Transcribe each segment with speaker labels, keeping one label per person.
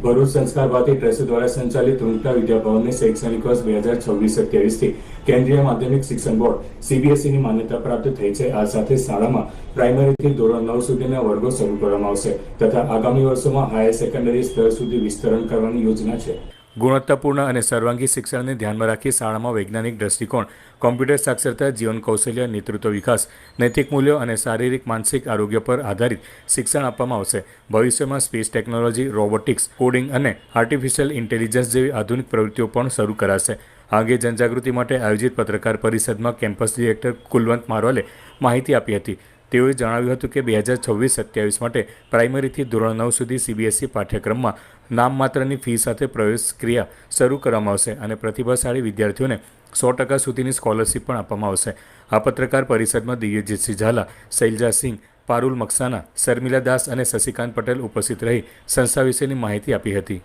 Speaker 1: ભરૂચ સંસ્કાર ભારતી ટ્રસ્ટ દ્વારા સંચાલિત રૂંગટા વિદ્યાભવનને શૈક્ષણિક વર્ષ 2026-27 થી કેન્દ્રીય માધ્યમિક શિક્ષણ બોર્ડ CBSEની માન્યતા પ્રાપ્ત થઈ છે। આ સાથે શાળામાં પ્રાઇમરીથી ધોરણ 9 સુધીના વર્ગો શરૂ કરવામાં આવશે તથા આગામી વર્ષોમાં હાયર સેકન્ડરી સ્તર સુધી વિસ્તરણ કરવાની યોજના છે। ગુણવત્તાપૂર્ણ અને સર્વાંગી શિક્ષણને ધ્યાનમાં રાખી શાળામાં વૈજ્ઞાનિક દ્રષ્ટિકોણ, કોમ્પ્યુટર સાક્ષરતા, જીવન કૌશલ્ય, નેતૃત્વ વિકાસ, નૈતિક મૂલ્યો અને શારીરિક માનસિક આરોગ્ય પર આધારિત શિક્ષણ આપવામાં આવશે। ભવિષ્યમાં સ્પેસ ટેકનોલોજી, રોબોટિક્સ, કોડિંગ અને આર્ટિફિશિયલ ઇન્ટેલિજન્સ જેવી આધુનિક પ્રવૃત્તિઓ પણ શરૂ કરાશે। આ અંગે જનજાગૃતિ માટે આયોજિત પત્રકાર પરિષદમાં કેમ્પસ ડિરેક્ટર કુલવંત મારવાલે માહિતી આપી હતી। તેઓએ જણાવ્યું હતું કે 2026-27 માટે પ્રાઇમરીથી ધોરણ 9 સુધી CBSE પાઠ્યક્રમમાં નામમાત્રની ફી સાથે પ્રવેશ ક્રિયા શરૂ કરવામાં આવશે અને પ્રતિભાશાળી વિદ્યાર્થીઓને 100% સુધીની સ્કોલરશીપ પણ આપવામાં આવશે। આ પત્રકાર પરિષદમાં દિવ્યજીતસિંહ ઝાલા, શૈલજા સિંહ, પારુલ મકસાના, शर्मिला दास અને शशिकांत पटेल उपस्थित रही संस्था विषयની माहिती આપી હતી।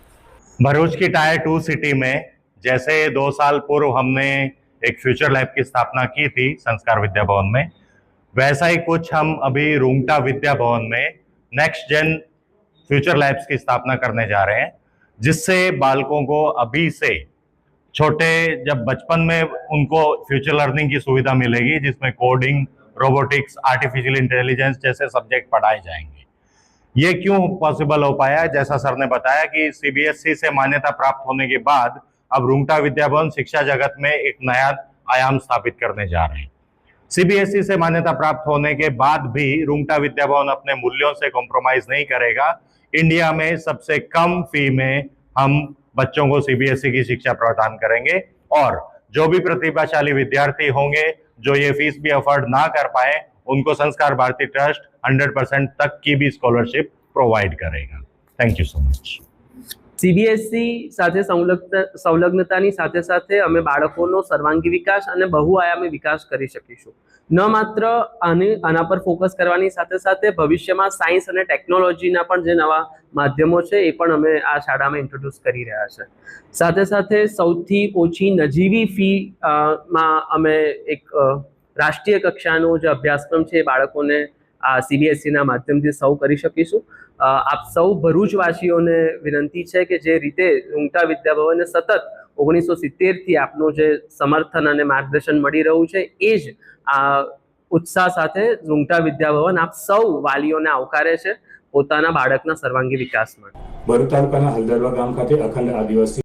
Speaker 2: भरूच की टायर 2 सिटी में जैसे 2 साल पूर्व हमने एक फ्यूचर लैब की स्थापना की थी संस्कार विद्या भवन में, वैसा ही कुछ हम अभी रूंगटा विद्या भवन में नेक्स्ट जेन फ्यूचर लैब्स की स्थापना करने जा रहे हैं, जिससे बालकों को अभी से छोटे जब बचपन में उनको फ्यूचर लर्निंग की सुविधा मिलेगी, जिसमें कोडिंग, रोबोटिक्स, आर्टिफिशियल इंटेलिजेंस जैसे सब्जेक्ट पढ़ाए जाएंगे। ये क्यों पॉसिबल हो पाया? जैसा सर ने बताया कि CBSE से मान्यता प्राप्त होने के बाद अब रूंगटा विद्या भवन शिक्षा जगत में एक नया आयाम स्थापित करने जा रहे हैं। CBSE से मान्यता प्राप्त होने के बाद भी रूंगटा विद्या भवन अपने मूल्यों से कॉम्प्रोमाइज नहीं करेगा। इंडिया में सबसे कम फी में हम बच्चों को CBSE की शिक्षा प्रदान करेंगे और जो भी प्रतिभाशाली विद्यार्थी होंगे जो ये फीस भी अफोर्ड ना कर पाए, उनको संस्कार भारती ट्रस्ट 100% तक की भी स्कॉलरशिप प्रोवाइड करेगा। Thank you so much.
Speaker 3: CBSE સાથે સંલગ્નતાની સાથે સાથે અમે બાળકોનો સર્વાંગી વિકાસ અને બહુઆયામી વિકાસ કરી શકીશું। ન માત્ર આના પર ફોકસ કરવાની સાથે સાથે ભવિષ્યમાં સાયન્સ અને ટેકનોલોજીના પણ જે નવા માધ્યમો છે એ પણ અમે આ શાળામાં ઇન્ટ્રોડ્યુસ કરી રહ્યા છે। સાથે સાથે સૌથી ઓછી નજીવી ફીમાં અમે એક રાષ્ટ્રીય કક્ષાનો જે અભ્યાસક્રમ છે એ બાળકોને આ CBSEના માધ્યમથી સૌ કરી શકીશું। આપ સૌ ભરૂચવાસીઓને વિનંતી છે કે જે રીતે રૂંગટા વિદ્યાભવનને સતત 1970થી આપનું જે સમર્થન અને માર્ગદર્શન મળી રહ્યું છે એ જ આ ઉત્સાહ સાથે રૂંગટા વિદ્યાભવન આપ સૌ વાલીઓને આવકારે છે પોતાના બાળકના સર્વાંગી વિકાસ માટે।
Speaker 1: ભરૂચ તાલુકાના હલદરવા ગામ ખાતે અખંડ આદિવાસી